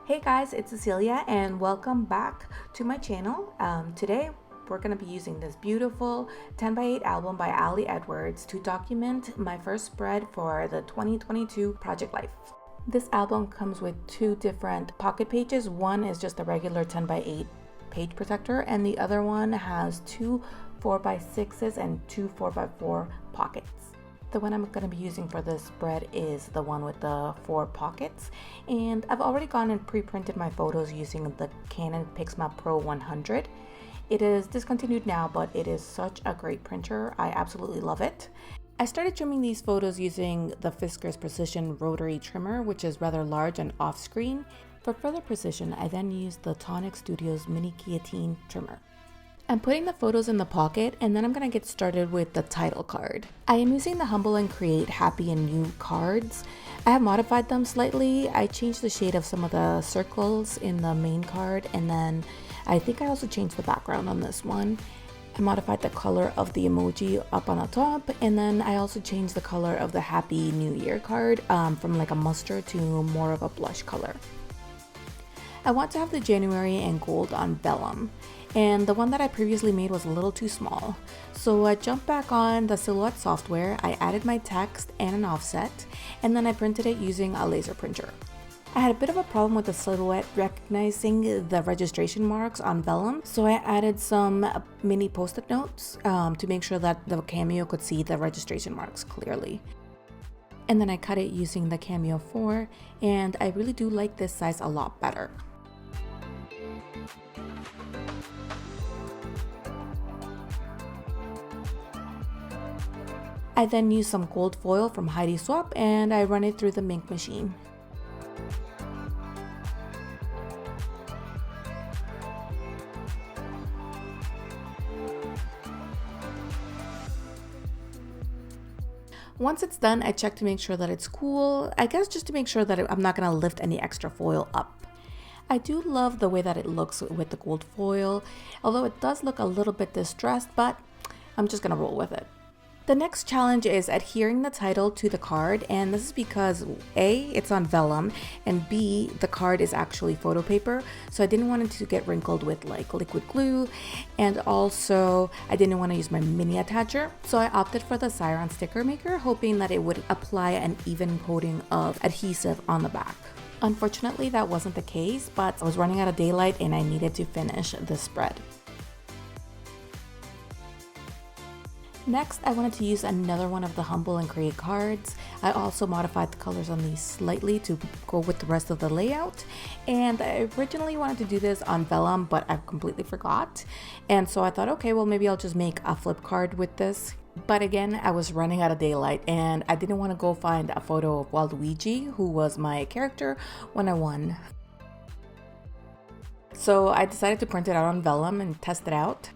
Hey guys, it's Cecilia and welcome back to my channel. Today we're going to be using this beautiful 10x8 album by Ali Edwards to document my first spread for the 2022 Project Life. This album comes with two different pocket pages. One is just a regular 10x8 page protector and the other one has two 4x6s and two 4x4 pockets. The one I'm going to be using for this spread is the one with the 4 pockets, and I've already gone and pre-printed my photos using the Canon Pixma Pro 100. It is discontinued now, but it is such a great printer. I absolutely love it. I started trimming these photos using the Fiskars Precision Rotary Trimmer, which is rather large and off-screen. For further precision, I then used the Tonic Studios Mini Guillotine Trimmer. I'm putting the photos in the pocket and then I'm going to get started with the title card. I am using the Humble and Create Happy and New cards. I have modified them slightly. I changed the shade of some of the circles in the main card, and then I think I also changed the background on this one. I modified the color of the emoji up on the top, and then I also changed the color of the Happy New Year card from like a mustard to more of a blush color. I want to have the January and gold on vellum, and the one that I previously made was a little too small. So I jumped back on the Silhouette software, I added my text and an offset, and then I printed it using a laser printer. I had a bit of a problem with the Silhouette recognizing the registration marks on vellum, so I added some mini post-it notes to make sure that the Cameo could see the registration marks clearly. And then I cut it using the Cameo 4, and I really do like this size a lot better. I then use some gold foil from Heidi Swapp and I run it through the ink machine. Once it's done, I check to make sure that it's cool, I guess just to make sure that I'm not going to lift any extra foil up. I do love the way that it looks with the gold foil, although it does look a little bit distressed, but I'm just going to roll with it. The next challenge is adhering the title to the card, and this is because A, it's on vellum, and B, the card is actually photo paper, so I didn't want it to get wrinkled with like liquid glue, and also I didn't want to use my mini attacher, so I opted for the Siron sticker maker, hoping that it would apply an even coating of adhesive on the back. Unfortunately, that wasn't the case, but I was running out of daylight and I needed to finish the spread. Next, I wanted to use another one of the Humble and Create cards. I also modified the colors on these slightly to go with the rest of the layout. And I originally wanted to do this on vellum, but I completely forgot. And so I thought, okay, well, maybe I'll just make a flip card with this. But again, I was running out of daylight and I didn't want to go find a photo of Waluigi, who was my character when I won. So I decided to print it out on vellum and test it out.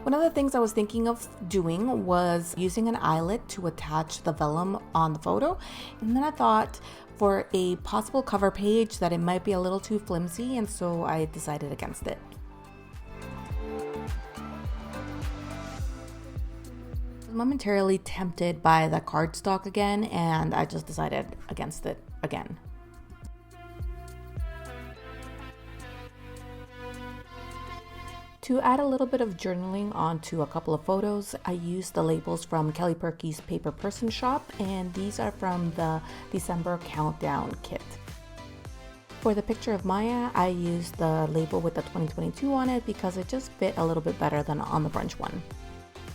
One of the things I was thinking of doing was using an eyelet to attach the vellum on the photo, and then I thought for a possible cover page that it might be a little too flimsy, and so I decided against it. I was momentarily tempted by the cardstock again, and I just decided against it again. To add a little bit of journaling onto a couple of photos, I used the labels from Kelly Perky's Paper Person shop, and these are from the December Countdown kit. For the picture of Maya, I used the label with the 2022 on it because it just fit a little bit better than on the brunch one.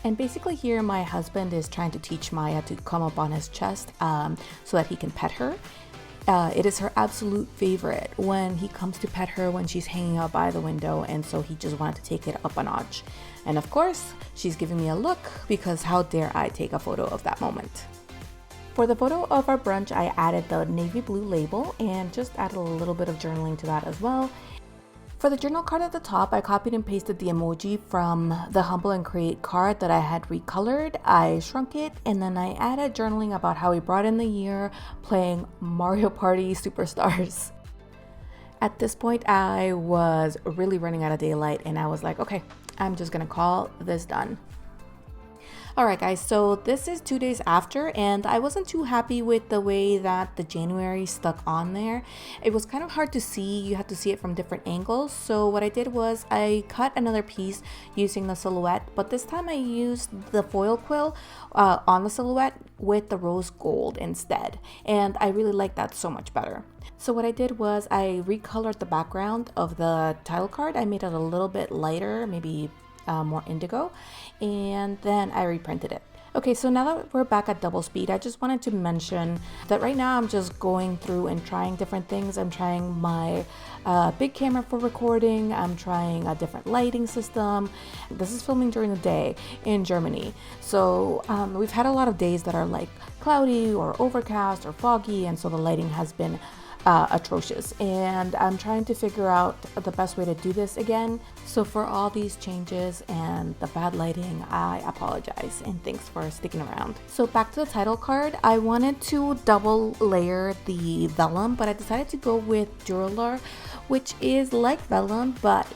And basically here my husband is trying to teach Maya to come up on his chest so that he can pet her. It is her absolute favorite when he comes to pet her when she's hanging out by the window, and so he just wanted to take it up a notch. And of course, she's giving me a look because how dare I take a photo of that moment. For the photo of our brunch, I added the navy blue label and just added a little bit of journaling to that as well. For the journal card at the top, I copied and pasted the emoji from the Humble and Create card that I had recolored. I shrunk it and then I added journaling about how we brought in the year playing Mario Party Superstars. At this point, I was really running out of daylight and I was like, okay, I'm just gonna call this done. Alright guys, so this is 2 days after, and I wasn't too happy with the way that the January stuck on there. It was kind of hard to see. You had to see it from different angles. So what I did was I cut another piece using the silhouette, but this time I used the foil quill on the silhouette with the rose gold instead, and I really like that so much better. So what I did was I recolored the background of the title card. I made it a little bit lighter, maybe more indigo, and then I reprinted it. Okay, so now that we're back at double speed, I just wanted to mention that right now I'm just going through and trying different things. I'm trying my big camera for recording. I'm trying a different lighting system. This is filming during the day in Germany. So we've had a lot of days that are like cloudy or overcast or foggy, and so the lighting has been atrocious, and I'm trying to figure out the best way to do this again. So for all these changes and the bad lighting, I apologize, and thanks for sticking around. So back to the title card, I wanted to double layer the vellum, but I decided to go with Duralar, which is like vellum, but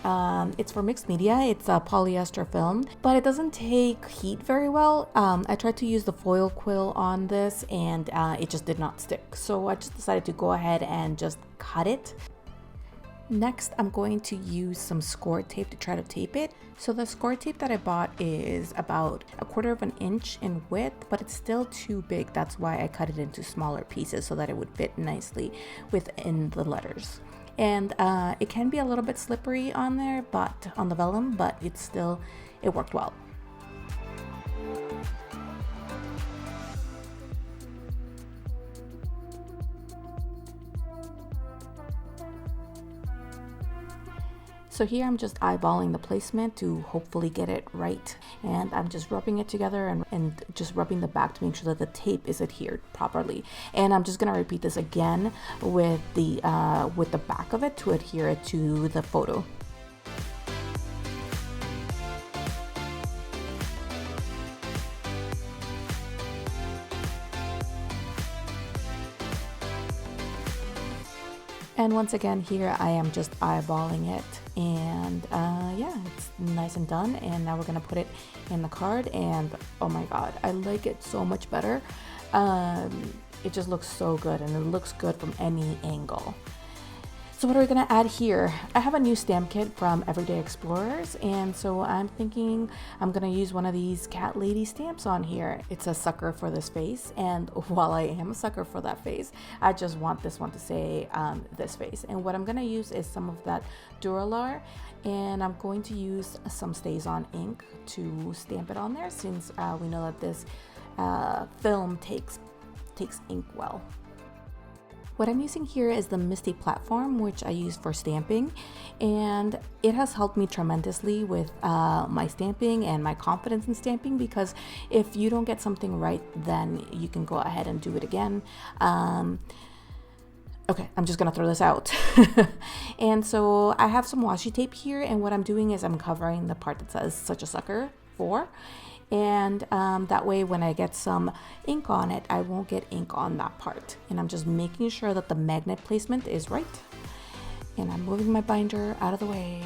it's for mixed media. It's a polyester film, but it doesn't take heat very well. I tried to use the foil quill on this, and it just did not stick. So I just decided to go ahead and just cut it. Next, I'm going to use some score tape to try to tape it. So the score tape that I bought is about 1/4 of an inch in width, but it's still too big. That's why I cut it into smaller pieces so that it would fit nicely within the letters. And it can be a little bit slippery on there, but on the vellum, but it worked well. So here I'm just eyeballing the placement to hopefully get it right, and I'm just rubbing it together and just rubbing the back to make sure that the tape is adhered properly. And I'm just gonna repeat this again with the back of it to adhere it to the photo. And once again, here I am just eyeballing it, and yeah, it's nice and done. And now we're gonna put it in the card, and oh my god, I like it so much better. It just looks so good, and it looks good from any angle. So what are we gonna add here? I have a new stamp kit from Everyday Explorers, and so I'm thinking I'm gonna use one of these cat lady stamps on here. It's a sucker for this face, and while I am a sucker for that face, I just want this one to say this face. And what I'm gonna use is some of that Duralar, and I'm going to use some StazOn ink to stamp it on there, since we know that this film takes ink well. What I'm using here is the Misty platform, which I use for stamping, and it has helped me tremendously with my stamping and my confidence in stamping, because if you don't get something right, then you can go ahead and do it again. Okay, I'm just gonna throw this out. And so I have some washi tape here, and what I'm doing is I'm covering the part that says "Such a Sucker for," and that way when I get some ink on it, I won't get ink on that part. And I'm just making sure that the magnet placement is right, and I'm moving my binder out of the way.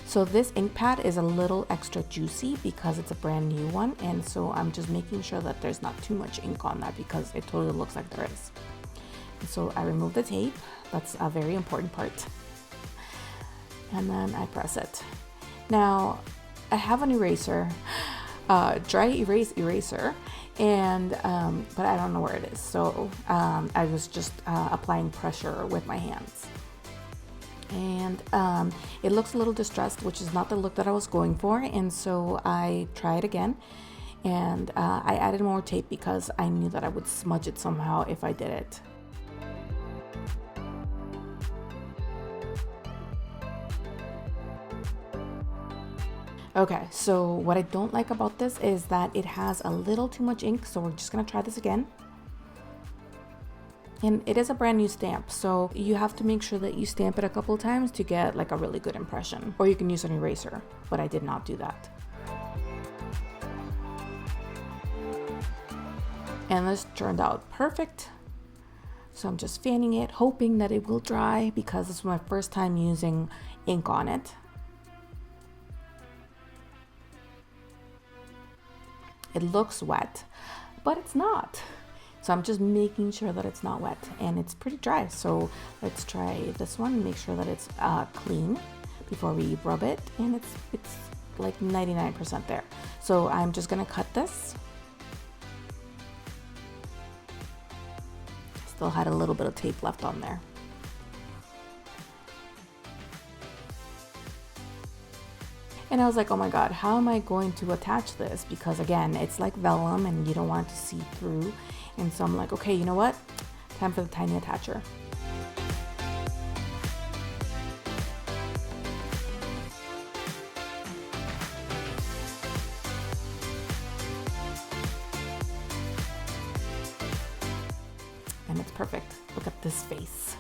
So this ink pad is a little extra juicy because it's a brand new one, and so I'm just making sure that there's not too much ink on that, because it totally looks like there is. And so I remove the tape. That's a very important part, and then I press it. Now I have an eraser, dry erase eraser, and but I don't know where it is. So I was just applying pressure with my hands, and it looks a little distressed, which is not the look that I was going for. And so I tried again, and I added more tape because I knew that I would smudge it somehow if I did it. Okay, so what I don't like about this is that it has a little too much ink, so we're just gonna try this again. And it is a brand new stamp, so you have to make sure that you stamp it a couple times to get like a really good impression. Or you can use an eraser, but I did not do that. And this turned out perfect. So I'm just fanning it, hoping that it will dry, because this is my first time using ink on it. It looks wet, but it's not. So I'm just making sure that it's not wet, and it's pretty dry. So let's try this one and make sure that it's clean before we rub it, and it's like 99% there. So I'm just gonna cut this. Still had a little bit of tape left on there. And I was like, oh my God, how am I going to attach this? Because again, it's like vellum and you don't want it to see through. And so I'm like, okay, you know what? Time for the tiny attacher. And it's perfect. Look at this face.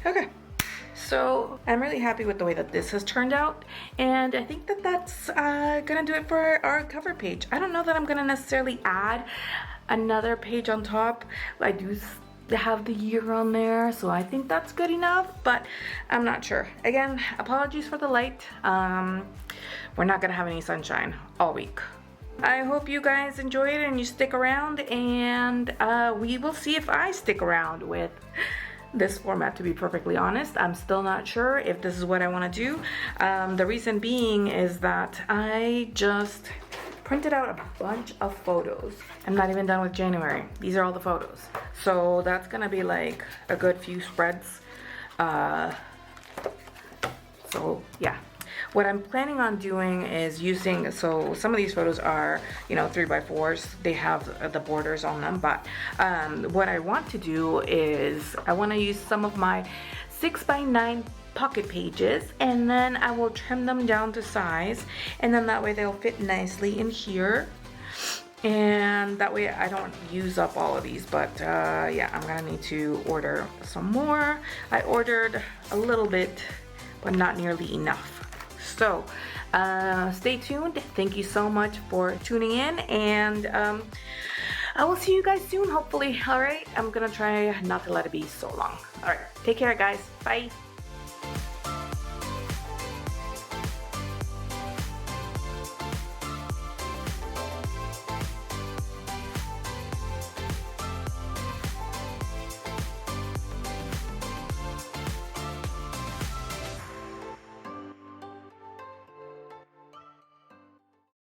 Okay, so I'm really happy with the way that this has turned out, and I think that that's gonna do it for our cover page. I don't know that I'm gonna necessarily add another page on top. I do have the year on there, so I think that's good enough, but I'm not sure. Again, apologies for the light. We're not gonna have any sunshine all week. I hope you guys enjoy it and you stick around, and we will see if I stick around with this format. To be perfectly honest, I'm still not sure if this is what I want to do. The reason being is that I just printed out a bunch of photos. I'm not even done with January. These are all the photos, so that's gonna be like a good few spreads. So yeah, what I'm planning on doing is using, so some of these photos are, you know, 3x4s. They have the borders on them, but what I want to do is I want to use some of my 6x9 pocket pages, and then I will trim them down to size, and then that way they'll fit nicely in here, and that way I don't use up all of these. But yeah, I'm gonna need to order some more. I ordered a little bit, but not nearly enough. So stay tuned. Thank you so much for tuning in, and I will see you guys soon, hopefully. All right, I'm gonna try not to let it be so long. All right, take care, guys. Bye.